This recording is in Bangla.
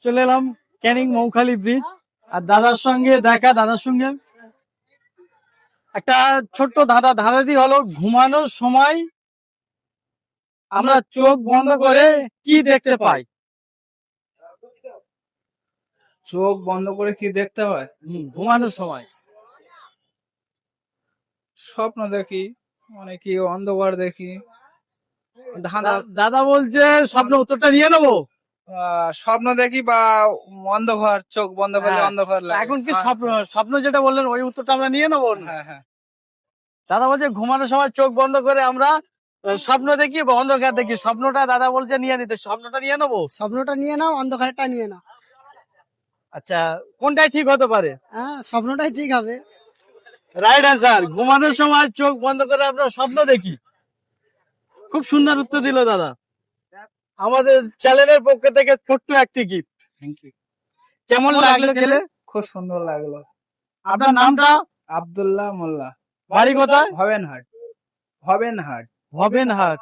চলে এলাম ক্যানিং মৌখালি ব্রিজ, আর দাদার সঙ্গে দাদার সঙ্গে একটা ছোট্ট ধাঁধাটি হলো ঘুমানোর সময় আমরা চোখ বন্ধ করে কি দেখতে পাই? চোখ বন্ধ করে কি দেখতে হয়? ঘুমানোর সময় স্বপ্ন দেখি, অনেকে অন্ধকার দেখি। দাদা বলছে স্বপ্ন, উত্তরটা নিয়ে নেবো। স্বপ্ন দেখি বা অন্ধকার, চোখ বন্ধ করলে হ্যাঁ। অন্ধকার লাগে। এখন কি স্বপ্ন যেটা বললেন ওই উত্তরটা আমরা নিয়ে নেবো? হ্যাঁ হ্যাঁ। দাদা বলছে ঘুমানোর সময় চোখ বন্ধ করে আমরা স্বপ্ন দেখি বা অন্ধকার দেখি। স্বপ্নটা দাদা বলছে নিয়ে নিতে, স্বপ্নটা নিয়ে নেবো। স্বপ্নটা নিয়ে নাও, অন্ধকারটা নিয়ে নাও। আচ্ছা, কোনটাই ঠিক হতে পারে? হ্যাঁ, স্বপ্নটাই ঠিক হবে। Right answer. ঘুমানোর সময় চোখ বন্ধ করে আমরা স্বপ্ন দেখি। খুব সুন্দর উত্তর দিল দাদা। আমাদের চ্যানেলের পক্ষ থেকে ছোট্ট একটি গিফট। Thank you. কেমন লাগলো খেলে? খুব সুন্দর লাগলো। আপনার নামটা? আব্দুল্লাহ মোল্লা। বাড়ি কোথায়? হবেনহাট। হবেনহাট।